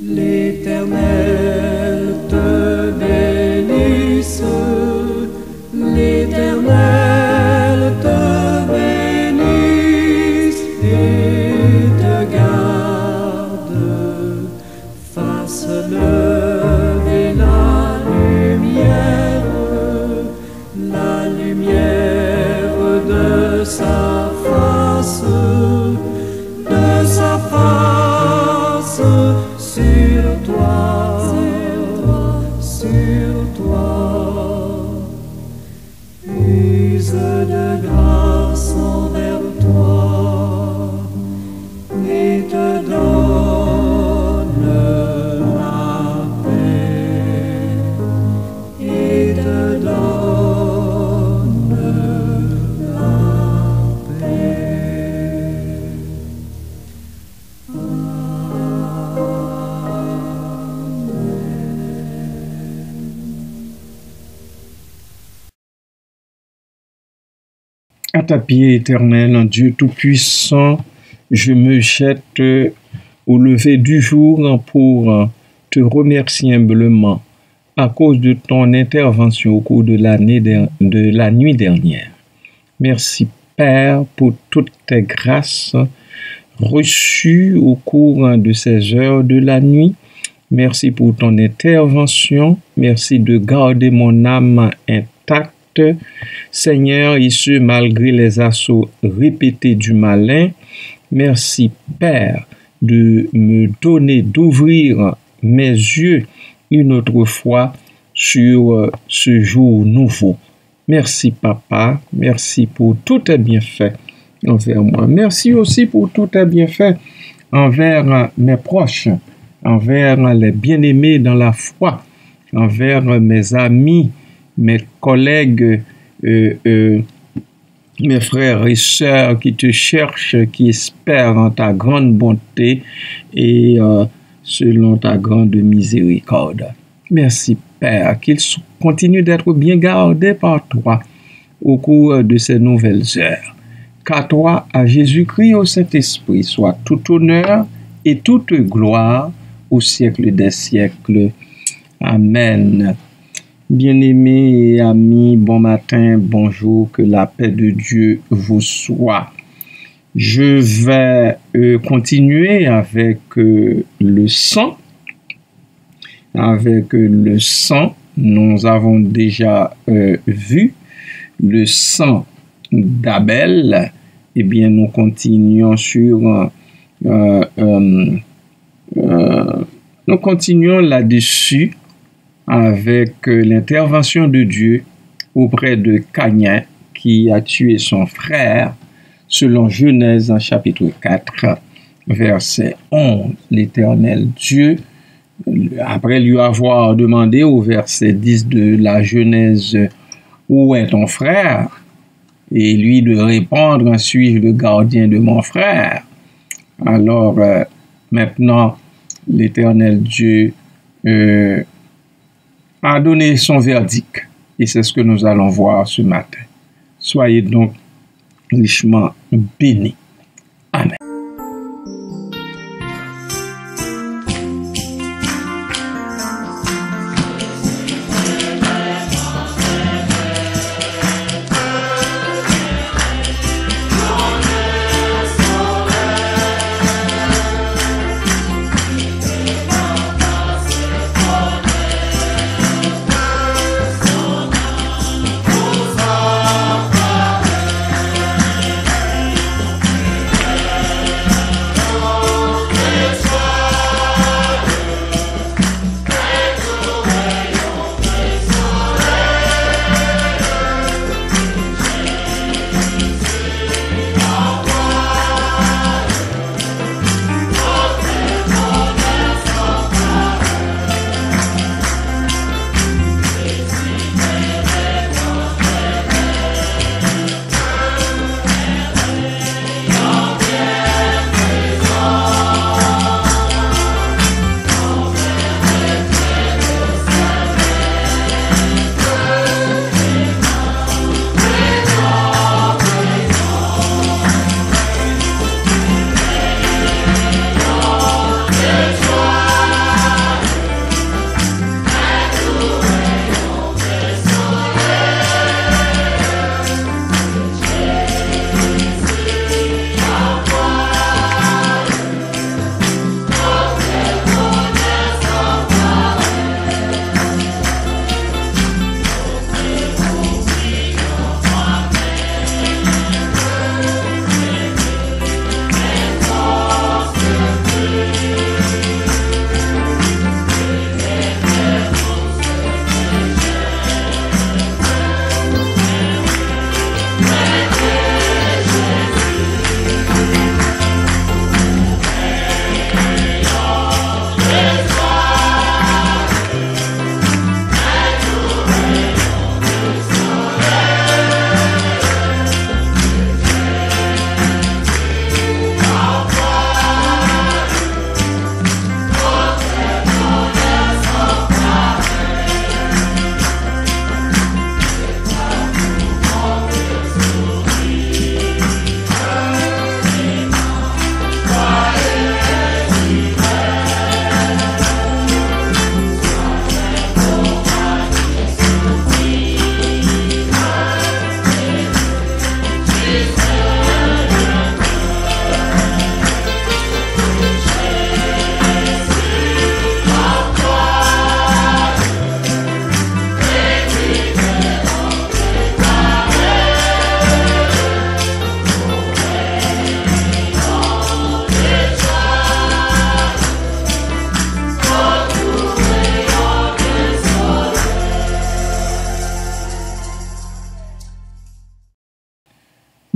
L'Éternel te bénisse, l'Éternel te bénisse et te garde, fasse lever la lumière de sa face sur toi, use de grâce envers toi et te donne la paix, et te donne la paix. À ta pied, Éternel, un Dieu tout-puissant, je me jette au lever du jour pour te remercier humblement à cause de ton intervention au cours de la nuit dernière. Merci, Père, pour toutes tes grâces reçues au cours de ces heures de la nuit. Merci pour ton intervention. Merci de garder mon âme intacte, Seigneur, et ce malgré les assauts répétés du malin. Merci, Père, de me donner, d'ouvrir mes yeux une autre fois sur ce jour nouveau. Merci, Papa. Merci pour tous tes bienfaits envers moi. Merci aussi pour tous tes bienfaits envers mes proches, envers les bien-aimés dans la foi, envers mes amis, mes collègues, mes frères et sœurs qui te cherchent, qui espèrent en ta grande bonté et selon ta grande miséricorde. Merci, Père, qu'ils continuent d'être bien gardés par toi au cours de ces nouvelles heures. Qu'à toi, à Jésus-Christ, au Saint-Esprit, soit tout honneur et toute gloire au siècle des siècles. Amen. Bien-aimés et amis, bon matin, bonjour, que la paix de Dieu vous soit. Je vais continuer avec le sang. Avec le sang, nous avons déjà vu le sang d'Abel. Eh bien, nous continuons nous continuons là-dessus avec l'intervention de Dieu auprès de Caïn qui a tué son frère, selon Genèse chapitre 4, verset 11. L'Éternel Dieu, après lui avoir demandé au verset 10 de la Genèse, « Où est ton frère ?» et lui de répondre, « Suis-je le gardien de mon frère ?» Alors, maintenant, l'Éternel Dieu a donné son verdict. Et c'est ce que nous allons voir ce matin. Soyez donc richement bénis. Amen.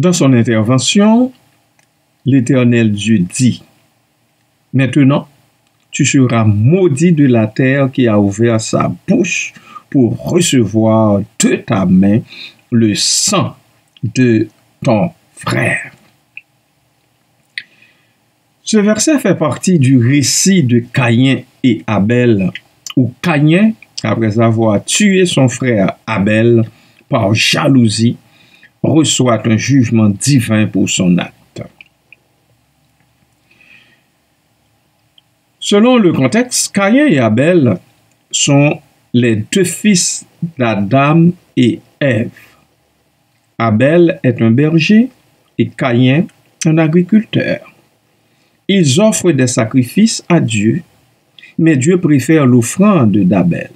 Dans son intervention, l'Éternel Dieu dit, « Maintenant, tu seras maudit de la terre qui a ouvert sa bouche pour recevoir de ta main le sang de ton frère. » Ce verset fait partie du récit de Caïn et Abel, où Caïn, après avoir tué son frère Abel par jalousie, reçoit un jugement divin pour son acte. Selon le contexte, Caïn et Abel sont les deux fils d'Adam et Ève. Abel est un berger et Caïn un agriculteur. Ils offrent des sacrifices à Dieu, mais Dieu préfère l'offrande d'Abel.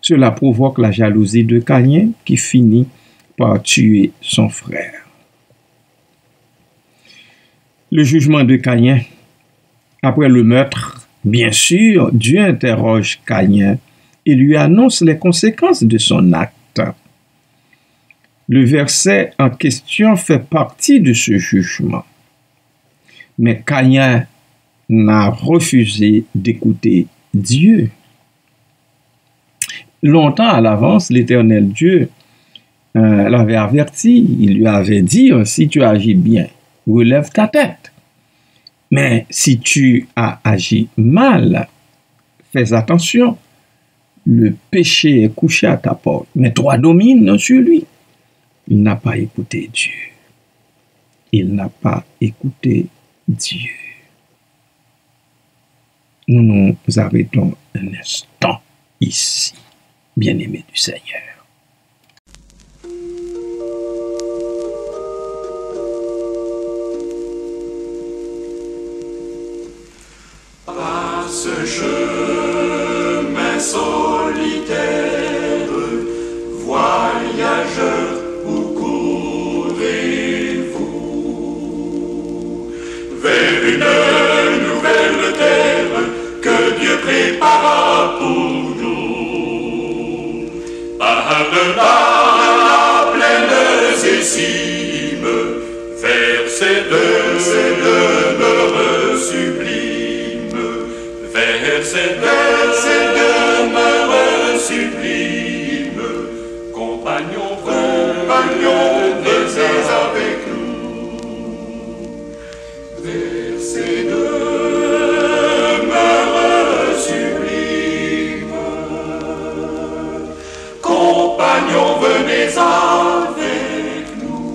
Cela provoque la jalousie de Caïn qui finit par tuer son frère. Le jugement de Caïn. Après le meurtre, bien sûr, Dieu interroge Caïn et lui annonce les conséquences de son acte. Le verset en question fait partie de ce jugement. Mais Caïn n'a refusé d'écouter Dieu. Longtemps à l'avance, l'Éternel Dieu l'avait averti. Il lui avait dit, si tu agis bien, relève ta tête. Mais si tu as agi mal, fais attention. Le péché est couché à ta porte, mais toi domine sur lui. Il n'a pas écouté Dieu. Il n'a pas écouté Dieu. Nous nous arrêtons un instant ici, bien-aimés du Seigneur. Par ce chemin solitaire, voyageurs, où courez-vous? Vers une nouvelle terre que Dieu prépara pour nous. Par-delà la plaine et cimes, vers ces demeures sublimes, vers ces demeures sublimes, compagnons, venez avec nous. Vers ces demeures sublimes, compagnons, venez avec nous.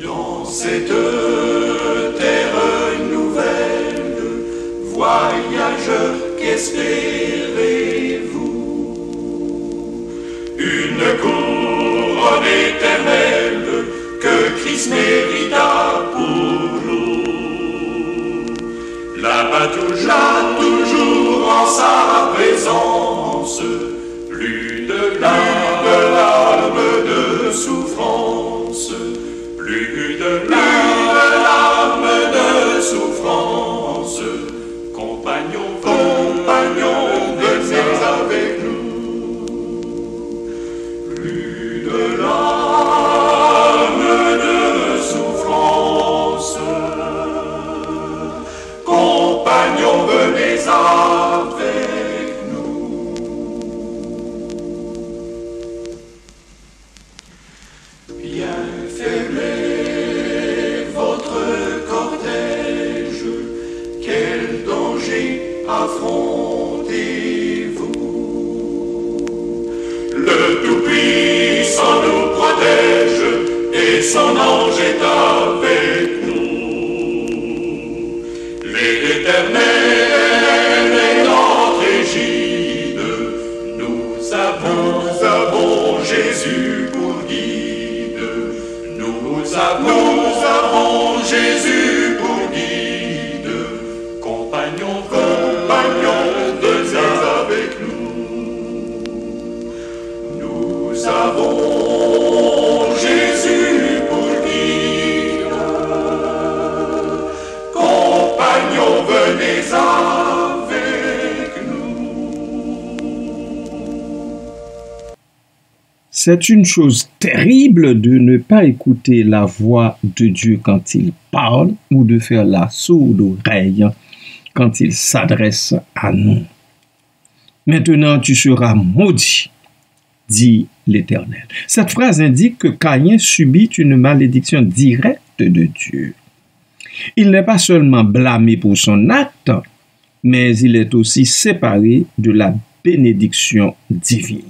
Dans cette terre nouvelle, voyageurs, qu'espérez-vous? Une couronne éternelle que Christ mérita pour nous. Là-bas toujours en sa présence, plus de larmes de souffrance, plus de larmes de souffrance. Compagnons, venez avec nous. Plus de larmes de souffrance. Compagnons, venez avec nous. Bien fermez votre cortège, quel danger affrontez-vous? Le Tout-Puissant nous protège et son ange est avec nous. L'Éternel est notre égide, nous avons Jésus pour guide, nous avons Jésus pour guide. Compagnons, venez avec nous. Nous avons Jésus pour guide. Compagnons, venez avec nous. C'est une chose terrible de ne pas écouter la voix de Dieu quand il parle ou de faire la sourde oreille quand il s'adresse à nous. Maintenant, tu seras maudit, dit l'Éternel. Cette phrase indique que Caïn subit une malédiction directe de Dieu. Il n'est pas seulement blâmé pour son acte, mais il est aussi séparé de la bénédiction divine.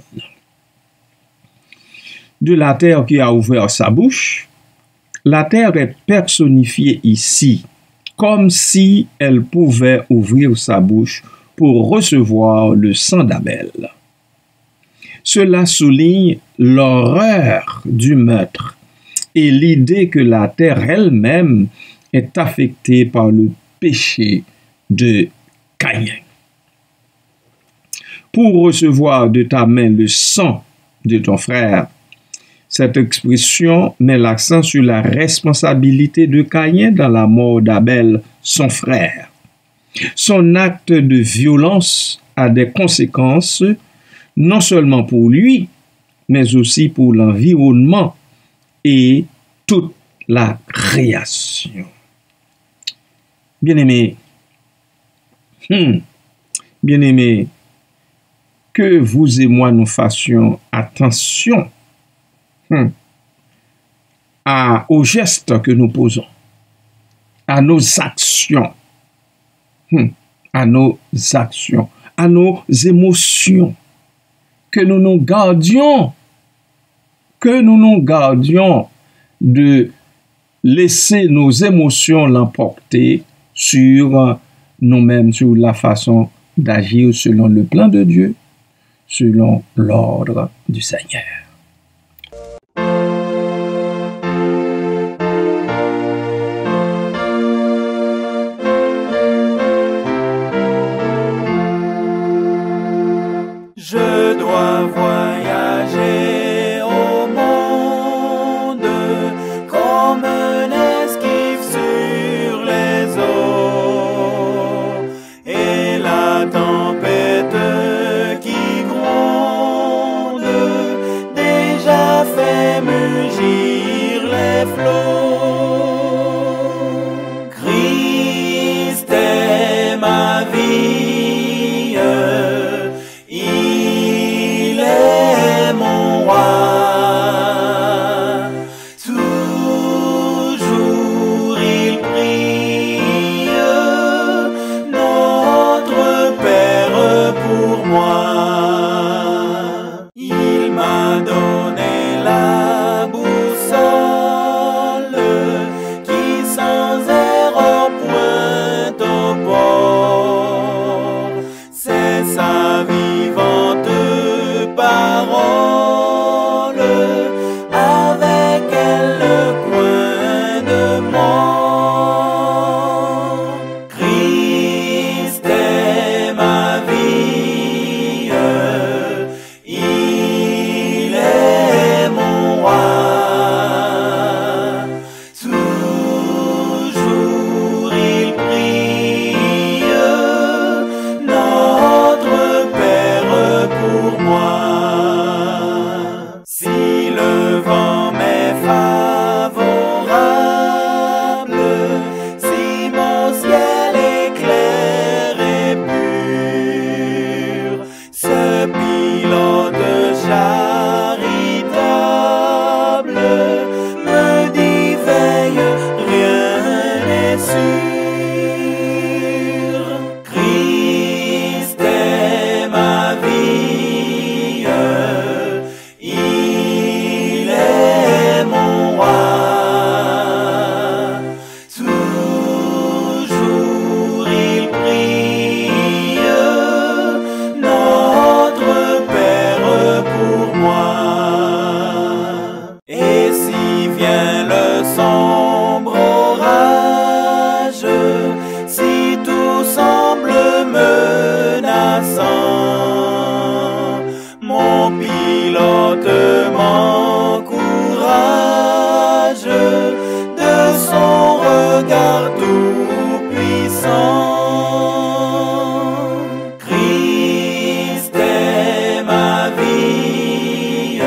De la terre qui a ouvert sa bouche, la terre est personnifiée ici, comme si elle pouvait ouvrir sa bouche pour recevoir le sang d'Abel. Cela souligne l'horreur du meurtre et l'idée que la terre elle-même est affectée par le péché de Caïn. Pour recevoir de ta main le sang de ton frère, cette expression met l'accent sur la responsabilité de Caïn dans la mort d'Abel, son frère. Son acte de violence a des conséquences non seulement pour lui, mais aussi pour l'environnement et toute la création. Bien-aimés, bien-aimés, que vous et moi nous fassions attention aux gestes que nous posons, à nos actions, à nos émotions, que nous nous gardions de laisser nos émotions l'emporter sur nous-mêmes, sur la façon d'agir selon le plan de Dieu, selon l'ordre du Seigneur. Je dois voyager au monde comme un esquif sur les eaux, et la tempête qui gronde déjà fait mugir les flots. Christ est ma vie. Il est mon roi, toujours il prie, notre Père pour moi. Il m'a donné la boussole qui sans erreur pointe au port. C'est sa vivante parole, avec elle le coin de mort. Christ est ma vie, il est mon roi, toujours il prie, notre Père pour moi. Si le vent m'est favorable, si mon ciel est clair et pur, ce pilote charitable me dit veille, rien n'est sûr. Christ est ma vie, il est mon roi, toujours il prie, notre Père pour moi. Et si vient le sombre orage, si tout semble menaçant, mon pilote m'encourage de son regard tout-puissant. Christ est ma vie,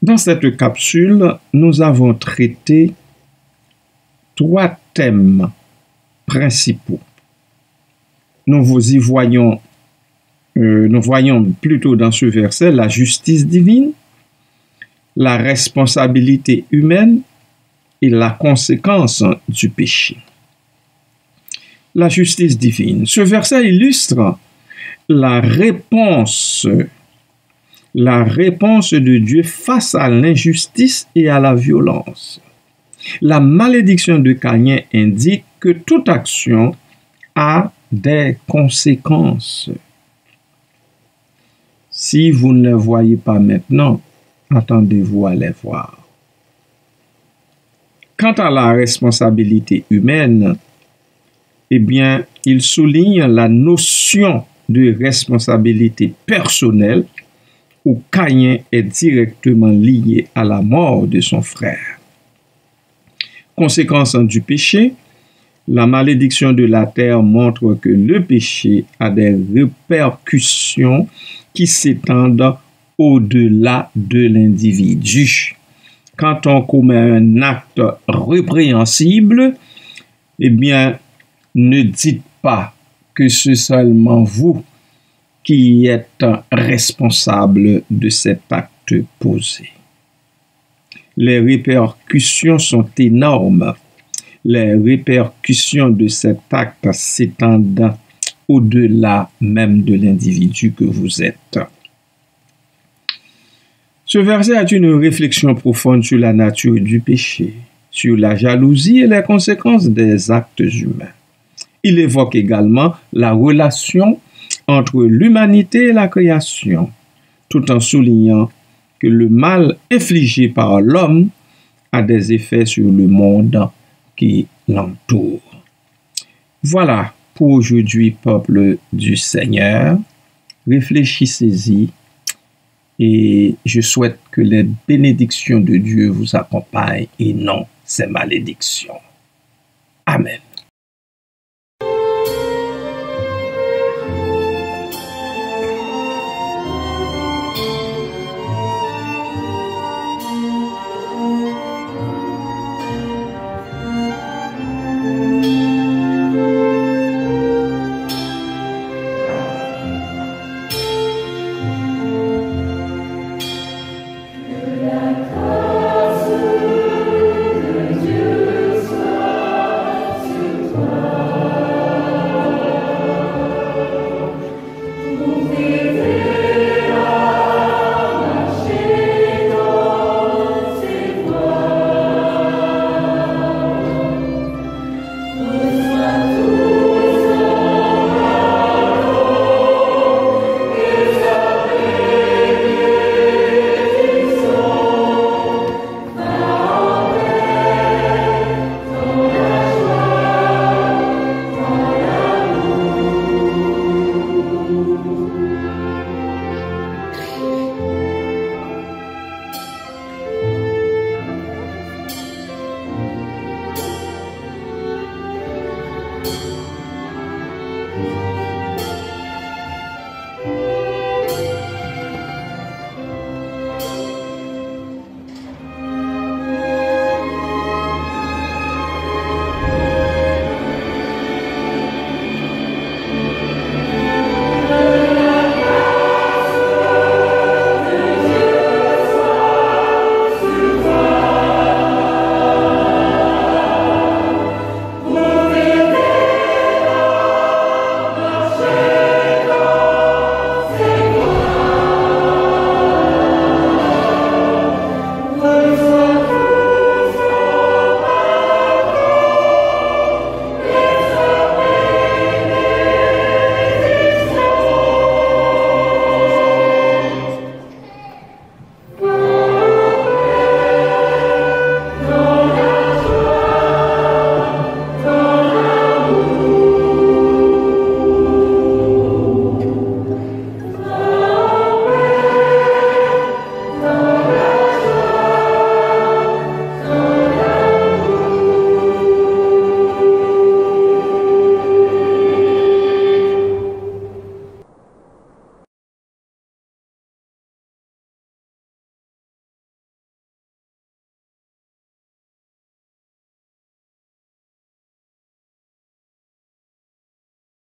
Dans cette capsule, nous avons traité 3 thèmes principaux. Nous voyons plutôt dans ce verset la justice divine, la responsabilité humaine et la conséquence du péché. La justice divine. Ce verset illustre la réponse de Dieu face à l'injustice et à la violence. La malédiction de Caïn indique que toute action a des conséquences. Si vous ne les voyez pas maintenant, attendez-vous à les voir. Quant à la responsabilité humaine, eh bien, il souligne la notion de responsabilité personnelle où Caïn est directement lié à la mort de son frère. Conséquence du péché, la malédiction de la terre montre que le péché a des répercussions qui s'étendent au-delà de l'individu. Quand on commet un acte répréhensible, eh bien, ne dites pas que c'est seulement vous qui êtes responsable de cet acte posé. Les répercussions sont énormes. Les répercussions de cet acte s'étendent au-delà même de l'individu que vous êtes. Ce verset est une réflexion profonde sur la nature du péché, sur la jalousie et les conséquences des actes humains. Il évoque également la relation entre l'humanité et la création, tout en soulignant que le mal infligé par l'homme a des effets sur le monde qui l'entoure. Voilà pour aujourd'hui, peuple du Seigneur. Réfléchissez-y et je souhaite que les bénédictions de Dieu vous accompagnent et non ses malédictions. Amen.